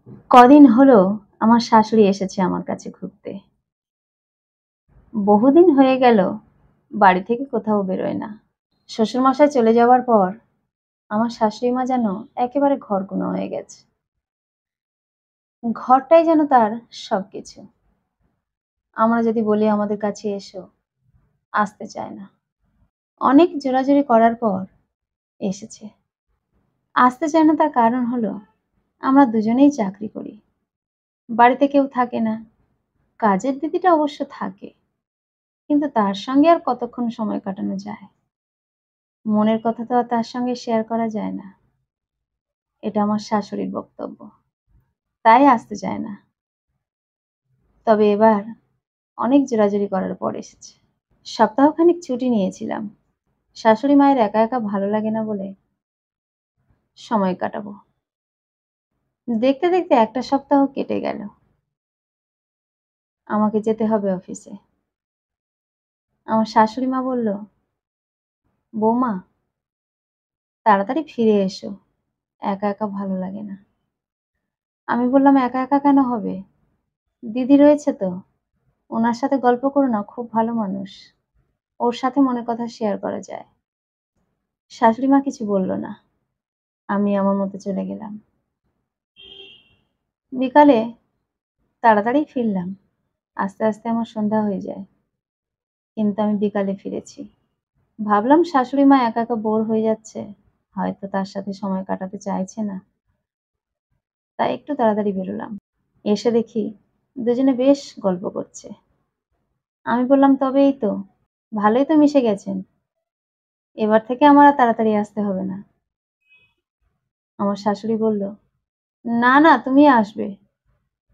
কদিন হলো আমার শাশুড়ি এসেছে আমার কাছে ঘুরতে। বহুদিন হয়ে গেল বাড়ি থেকে কোথাও বেরোয় না। শ্বশুরমশাই চলে যাওয়ার পর আমার শাশুড়ি মা যেন একেবারে ঘরকুনো হয়ে গেছে। ঘরটাই যেন তার সবকিছু। আমরা যদি বলি আমাদের কাছে এসো, আসতে চায় না। অনেক জোরাজুরি করার পর এসেছে। আসতে চায় না তার কারণ হলো আমরা দুজনেই চাকরি করি। বাড়িতে কেউ থাকে না। কাজের দিদিটা অবশ্য থাকে। কিন্তু তার সঙ্গে আর কতক্ষণ সময় কাটানো যায়? মনের কথা তো আর তার সঙ্গে শেয়ার করা যায় না। এটা আমার শাশুড়ির বক্তব্য। তাই আসতে চায় না। তবে এবার অনেক জোরাজুরি করার পর এসেছে। সপ্তাহখানেক ছুটি নিয়েছিলাম। শাশুড়ি মায়ের একা একা ভালো লাগে না বলে সময় কাটাবো। দেখতে দেখতে একটা সপ্তাহ কেটে গেল। আমাকে যেতে হবে অফিসে। আমার শাশুড়ি মা বলল, বৌমা তাড়াতাড়ি ফিরে এসো, একা একা ভালো লাগে না। আমি বললাম, একা একা কেন হবে? দিদি রয়েছে তো, ওনার সাথে গল্প করো না, খুব ভালো মানুষ। ওর সাথে মনের কথা শেয়ার করা যায়। শাশুড়ি মা কিছু বলল না। আমি আমার মতো চলে গেলাম। বিকালে তাড়াতাড়ি ফিরলাম। আস্তে আস্তে আমার সন্ধ্যা হয়ে যায়। কিন্তু আমি বিকালে ফিরেছি। ভাবলাম শাশুড়ি মা একা একা বোর হয়ে যাচ্ছে, হয়তো তার সাথে সময় কাটাতে চাইছে না, তাই একটু তাড়াতাড়ি বেরোলাম। এসে দেখি দুজনে বেশ গল্প করছে। আমি বললাম, তবে এই তো ভালোই তো মিশে গেছেন, এবার থেকে আমার আর তাড়াতাড়ি আসতে হবে না। আমার শাশুড়ি বলল, না না, তুমি আসবে।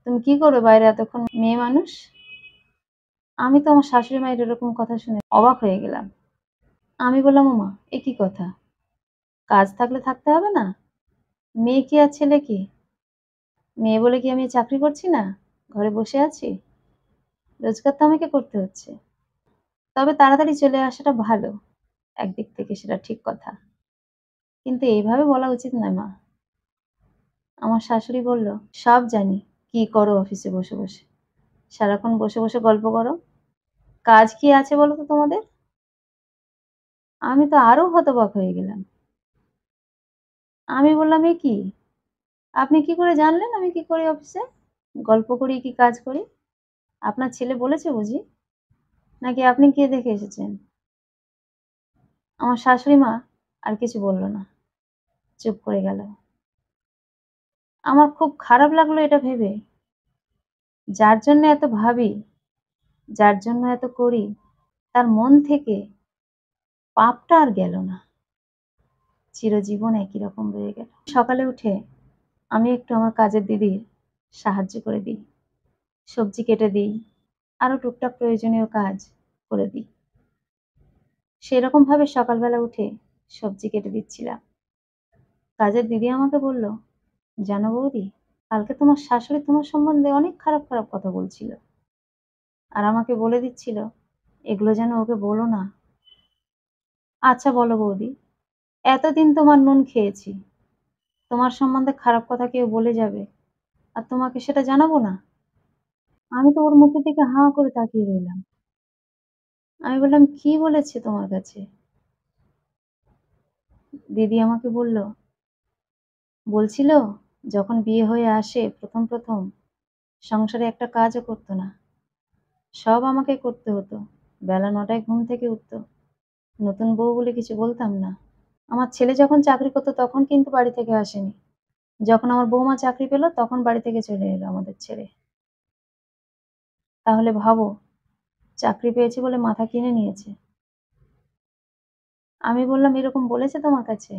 তুমি কি করবে বাইরে এতক্ষণ, মেয়ে মানুষ? আমি তো আমার শাশুড়ি মায়ের এরকম কথা শুনে অবাক হয়ে গেলাম। আমি বললাম, ওমা এ কি কথা? কাজ থাকলে থাকতে হবে না? মেয়ে কি আর ছেলে কি? মেয়ে বলে কি আমি চাকরি করছি না, ঘরে বসে আছি? রোজগার তো আমাকে করতে হচ্ছে। তবে তাড়াতাড়ি চলে আসাটা ভালো, একদিক থেকে সেটা ঠিক কথা, কিন্তু এইভাবে বলা উচিত নয় মা। আমার শাশুড়ি বলল, সব জানি কি করো অফিসে বসে বসে, সারাক্ষণ বসে বসে গল্প করো। কাজ কি আছে বলো তো তোমাদের? আমি তো আরো হতবাক হয়ে গেলাম। আমি বললাম, এ কি, আপনি কি করে জানলেন আমি কি করি অফিসে? গল্প করি কি কাজ করি? আপনার ছেলে বলেছে বুঝি, নাকি আপনি গিয়ে দেখে এসেছেন? আমার শাশুড়ি মা আর কিছু বলল না, চুপ করে গেল। আমার খুব খারাপ লাগলো এটা ভেবে, যার জন্য এত ভাবি, যার জন্য এত করি, তার মন থেকে পাপটা আর গেল না, চিরজীবন একই রকম রয়ে গেল। সকালে উঠে আমি একটু আমার কাজের দিদির সাহায্য করে দিই, সবজি কেটে দিই, আরো টুকটাক প্রয়োজনীয় কাজ করে দিই। সেরকম ভাবে সকালবেলা উঠে সবজি কেটে দিচ্ছিলাম। কাজের দিদি আমাকে বলল, জানো বৌদি, কালকে তোমার শাশুড়ি তোমার সম্বন্ধে অনেক খারাপ খারাপ কথা বলছিল, আর আমাকে বলে দিচ্ছিল এগুলো যেন ওকে বলো না। আচ্ছা বলো বৌদি, এতদিন তোমার নুন খেয়েছি, তোমার সম্বন্ধে খারাপ কথা কেউ বলে যাবে আর তোমাকে সেটা জানাবো না? আমি তো ওর মুখের দিকে হাঁ করে তাকিয়ে রইলাম। আমি বললাম, কি বলেছে তোমার কাছে? দিদি আমাকে বলল, বলছিল যখন বিয়ে হয়ে আসে প্রথম প্রথম সংসারে একটা কাজও করতো না, সব আমাকে করতে হতো। বেলা ৯টায় ঘুম থেকে উঠতো, নতুন বউ বলে কিছু বলতাম না। আমার ছেলে যখন চাকরি করতো তখন কিন্তু বাড়ি থেকে আসেনি, যখন আমার বৌমা চাকরি পেল তখন বাড়ি থেকে চলে এলো আমাদের ছেড়ে। তাহলে ভাবো, চাকরি পেয়েছে বলে মাথা কিনে নিয়েছে। আমি বললাম, এরকম বলেছে তোমার কাছে?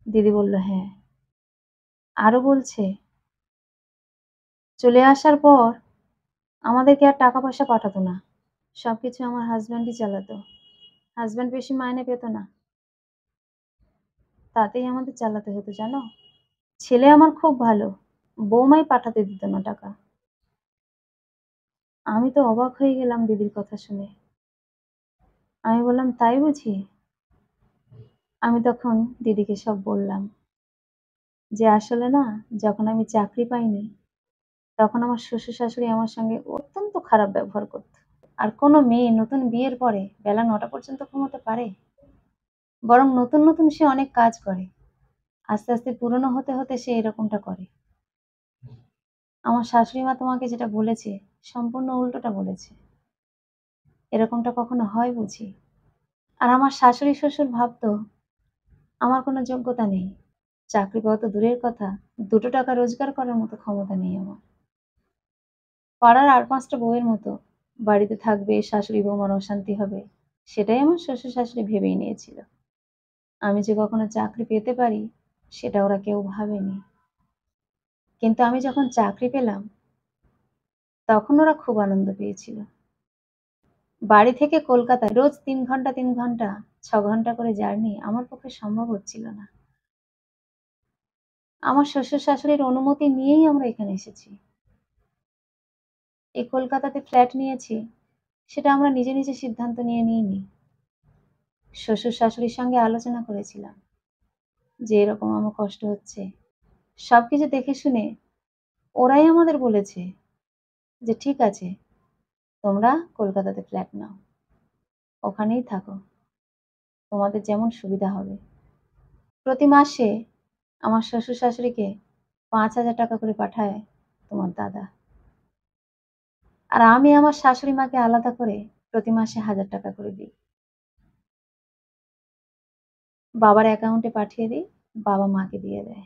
দিদি বলল, হ্যাঁ। আরো বলছে, চলে আসার পর আমাদেরকে আর টাকা পয়সা পাঠাতো না, সবকিছু আমার হাজব্যান্ডই চালাতো। হাজব্যান্ড বেশি মাইনে পেত না, তাতেই আমাদের চালাতে হতো জানো। ছেলে আমার খুব ভালো, বৌমাই পাঠাতে দিত না টাকা। আমি তো অবাক হয়ে গেলাম দিদির কথা শুনে। আমি বললাম, তাই বুঝি? আমি তখন দিদিকে সব বললাম। যে আসলে না, যখন আমি চাকরি পাইনি, তখন আমার শ্বশুর-শাশুড়ি আমার সঙ্গে অত্যন্ত খারাপ ব্যবহার করত। আর কোনো মেয়ে নতুন বিয়ের পরে বেলা ৯টা পর্যন্ত ঘুমোতে পারে? বরং নতুন, নতুন সে অনেক কাজ করে। আস্তে, আস্তে পুরনো হতে, হতে সে এরকমটা করে। আমার শাশুড়ি মা তোমাকে যেটা বলেছে, সম্পূর্ণ উল্টোটা বলেছে। এরকমটা কখনো হয় বুঝি? আর আমার শাশুড়ি-শ্বশুর ভাবতো আমার কোনো যোগ্যতা নেই। চাকরি পাওয়া তো দূরের কথা, ৳২ রোজগার করার মতো ক্ষমতা নেই আমার। পাড়ার ৮-৫ টা বউয়ের মতো বাড়িতে থাকবে, শাশুড়ি বৌমার অশান্তি হবে। সেটাই আমার শ্বশুর-শাশুড়ি ভেবেই নিয়েছিল। আমি যে কখনো চাকরি পেতে পারি, সেটা ওরা কেউ ভাবেনি। কিন্তু আমি যখন চাকরি পেলাম, তখন ওরা খুব আনন্দ পেয়েছিল। বাড়ি থেকে কলকাতায় রোজ ৩ ঘন্টা, ৩ ঘন্টা, ৬ ঘন্টা করে জার্নি আমার পক্ষে সম্ভব হচ্ছিল না। আমার শ্বশুর-শাশুড়ির অনুমতি নিয়েই আমরা এখানে এসেছি। এই কলকাতাতে ফ্ল্যাট নিয়েছি, সেটা আমরা নিজে, নিজে সিদ্ধান্ত নিয়ে নিইনি। শ্বশুর-শাশুড়ির সঙ্গে আলোচনা করেছিলাম যে এরকম আমার কষ্ট হচ্ছে। সবকিছু দেখে শুনে ওরাই আমাদের বলেছে যে, "ঠিক আছে, তোমরা কলকাতাতে ফ্ল্যাট নাও। ওখানেই থাকো। তোমাদের যেমন সুবিধা হবে।" প্রতি মাসে আমার শ্বশুর-শাশুড়িকে ৳৫,০০০ করে পাঠায় তোমার দাদা। আর আমি আমার শাশুড়ি মাকে আলাদা করে প্রতি মাসে ৳১,০০০ করে দিই। বাবার অ্যাকাউন্টে পাঠিয়ে দিই, বাবা মাকে দিয়ে দেয়।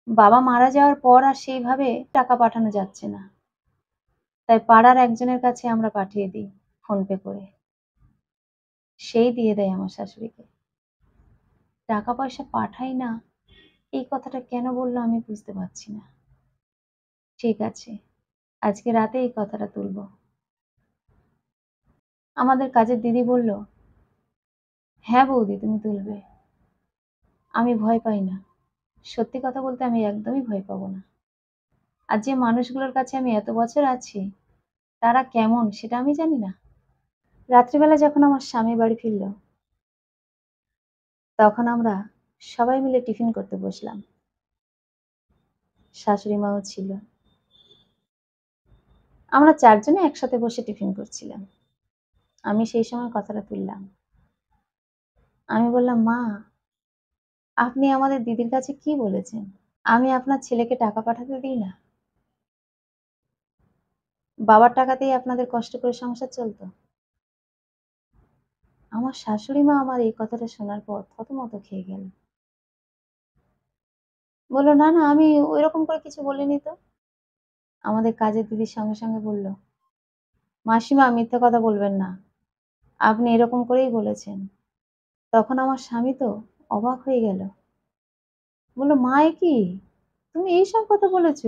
বাবা মারা যাওয়ার পর আর সেইভাবে টাকা পাঠানো যাচ্ছে না। তাই পাড়ার একজনের কাছে আমরা পাঠিয়ে দিই ফোনপে করে। সেই দিয়ে দেয় আমার শাশুড়িকে। টাকা পয়সা পাঠাই না, এই কথাটা কেন বলল আমি বুঝতে পারছি না। ঠিক আছে, আজকে রাতে এই কথাটা তুলব। আমাদের কাজের দিদি বলল, "হ্যাঁ বৌদি, তুমি তুলবে। আমি ভয় পাই না। সত্যি কথা বলতে আমি একদমই ভয় পাবো না। আর যে মানুষগুলোর কাছে আমি এত বছর আছি, তারা কেমন সেটা আমি জানি না?" রাত্রিবেলা যখন আমার স্বামী বাড়ি ফিরল, তখন আমরা সবাই মিলে টিফিন করতে বসলাম। শাশুড়ি মাও ছিল। আমরা ৪ জনে একসাথে বসে টিফিন করছিলাম। আমি সেই সময় কথাটা তুললাম। আমি বললাম, "মা, আপনি আমাদের দিদির কাছে কি বলেছেন? আমি আপনার ছেলেকে টাকা পাঠাতে দিই না? বাবার টাকাতেই আপনাদের কষ্ট করে সংসার চলত?" আমার শাশুড়ি মা আমার এই কথাটা শোনার পর থতমত খেয়ে গেল। বলল, "না, না, আমি ঐরকম করে কিছু বলিনি তো।" আমাদের কাজের দিদির সঙ্গে, সঙ্গে বলল, "মাসিমা, মিথ্যে কথা বলবেন না। আপনি এরকম করেই বলেছেন।" তখন আমার স্বামী তো অবাক হয়ে গেল। বলল, "মা, এ কি? তুমি এইসব কথা বলেছ?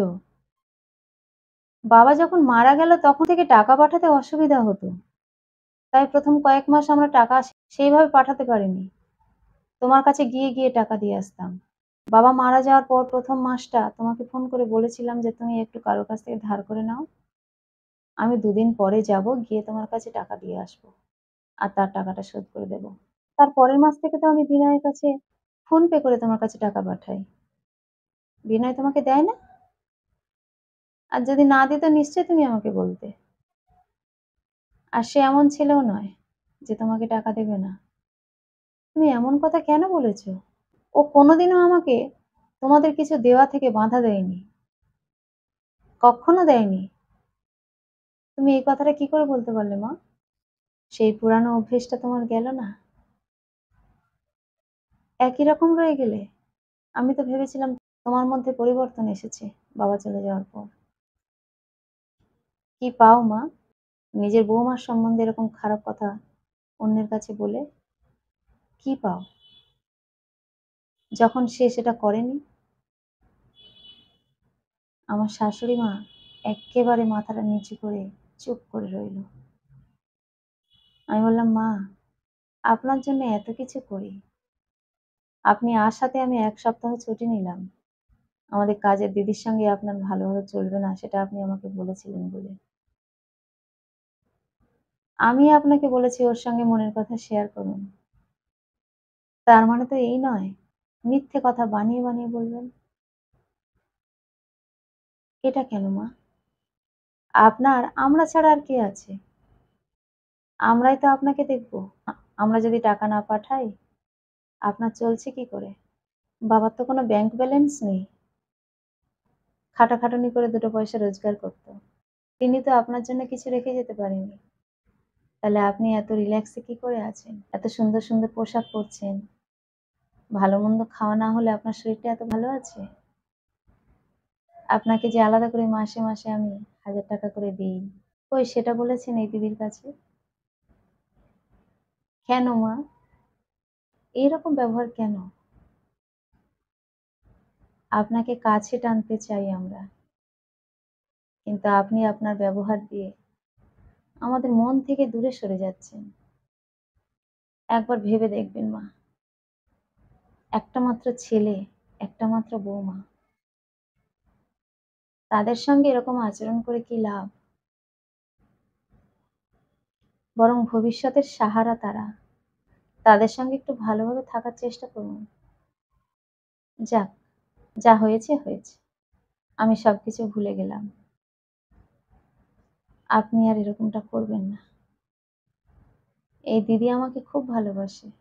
বাবা যখন মারা গেল তখন থেকে টাকা পাঠাতে অসুবিধা হতো। তাই ১ম কয়েক মাস আমরা টাকা সেইভাবে পাঠাতে পারিনি। তোমার কাছে গিয়ে, গিয়ে টাকা দিয়ে আসতাম। বাবা মারা যাওয়ার পর ১ম মাসটা তোমাকে ফোন করে বলেছিলাম যে তুমি একটু কারো কাছ থেকে ধার করে নাও। আমি ২ দিন পরে যাব, গিয়ে তোমার কাছে টাকা দিয়ে আসবো। আর তার টাকাটা শোধ করে দেব। তার পরের মাস থেকে তো আমি বিনয়ের কাছে ফোন পে করে তোমার কাছে টাকা পাঠাই। বিনয় তোমাকে দেয় না? আর যদি না দিত নিশ্চয়ই তুমি আমাকে বলতে। আর সে এমন ছেলেও নয় যে তোমাকে টাকা দেবে না। তুমি এমন কথা কেন বলেছ? ও কোনোদিনও আমাকে তোমাদের কিছু দেওয়া থেকে বাধা দেয়নি। কক্ষনো দেয়নি। তুমি এই কথাটা কি করে বলতে পারলে মা? সেই পুরানো অভ্যেসটা তোমার গেল না? একই রকম রয়ে গেলে? আমি তো ভেবেছিলাম তোমার মধ্যে পরিবর্তন এসেছে বাবা চলে যাওয়ার পর। কি পাও মা? নিজের বৌমার সম্বন্ধে এরকম খারাপ কথা অন্যের কাছে বলে? কি পাও? যখন সে সেটা করেনি? আমার শাশুড়ি মা এক্কেবারে মাথাটা নিচু করে চুপ করে রইল। আমি বললাম, "মা, আপনার জন্য এত কিছু করি। আপনি আসাতে আমি ১ সপ্তাহ ছুটি নিলাম। আমাদের কাজের দিদির সঙ্গে আপনার ভালোভাবে চলবে না সেটা আপনি আমাকে বলেছিলেন বলে। আমি আপনাকে বলেছি ওর সঙ্গে মনের কথা শেয়ার করুন। তার মানে তো এই নয় মিথ্যে কথা বানিয়ে, বানিয়ে বলবেন।" এটা কেন মা? আপনার আমরা ছাড়া আর কে আছে? আমরাই তো আপনাকে দেখব। আমরা যদি টাকা না পাঠাই, আপনার চলছে কি করে? বাবার তো কোনো ব্যাংক ব্যালেন্স নেই। খাটাখাটুনি করে ২ টো পয়সা রোজগার করত। তিনি তো আপনার জন্য কিছু রেখে যেতে পারেননি। তাহলে আপনি এত রিল্যাক্সে কি করে আছেন? এত সুন্দর, সুন্দর পোশাক পরছেন। ভালো-মন্দ খাওয়া না হলে আপনার শরীরটা এত ভালো আছে? আপনাকে যে আলাদা করে মাসে, মাসে আমি ৳১,০০০ করে দেই। কই সেটা বলেছেন এই দিদির কাছে? কেন মা? এইরকম ব্যবহার কেন? আপনাকে কাছে টানতে চাই আমরা। কিন্তু আপনি আপনার ব্যবহার দিয়ে আমাদের মন থেকে দূরে সরে যাচ্ছেন। একবার ভেবে দেখবেন মা। একটা মাত্র ছেলে, একটা মাত্র বৌমা। তাদের সঙ্গে এরকম আচরণ করে কি লাভ? বরং ভবিষ্যতের সাহারা তারা। তাদের সঙ্গে একটু ভালোভাবে থাকার চেষ্টা করুন। যাক, যা হয়েছে, হয়েছে। আমি সবকিছু ভুলে গেলাম। আপনি আর এরকমটা করবেন না। এই দিদি আমাকে খুব ভালোবাসে।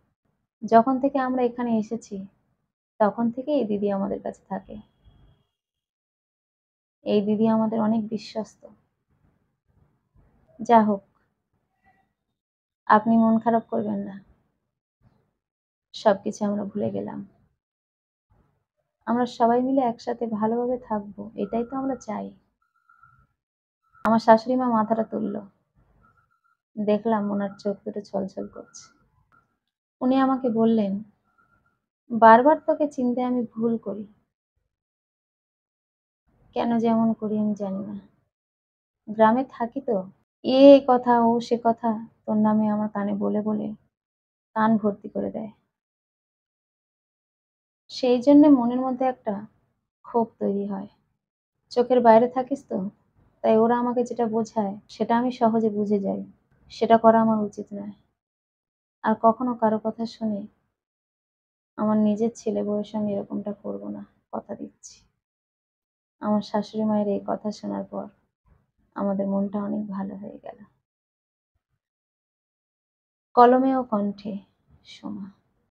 যখন থেকে আমরা এখানে এসেছি, তখন থেকেই এই দিদি আমাদের কাছে থাকে। এই দিদি আমাদের অনেক বিশ্বস্ত। যা হোক, আপনি মন খারাপ করবেন না। সবকিছু আমরা ভুলে গেলাম। আমরা সবাই মিলে একসাথে ভালোভাবে থাকবো। এটাই তো আমরা চাই। আমার শাশুড়ি মা মাথাটা তুলল। দেখলাম উনার চোখ দুটো ছলছল করছে। উনি আমাকে বললেন, "বারবার তোকে চিনতে আমি ভুল করি। কেন যে এমন করি আমি জানি না। গ্রামে থাকি তো। এ কথা ও সে কথা তোর নামে আমার কানে বলে, বলে কান ভর্তি করে দেয়। সেই জন্যে মনের মধ্যে একটা ক্ষোভ তৈরি হয়। চোখের বাইরে থাকিস তো, তাই ওরা আমাকে যেটা বোঝায় সেটা আমি সহজে বুঝে যাই। সেটা করা আমার উচিত নয়। আর কখনো কারো কথা শুনে আমার নিজের ছেলে বউয়ের সঙ্গে এরকমটা করব না। কথা দিচ্ছি।" আমার শাশুড়ি মায়ের এই কথা শোনার পর আমাদের মনটা অনেক ভালো হয়ে গেল। কলমে ও কণ্ঠে সোমা।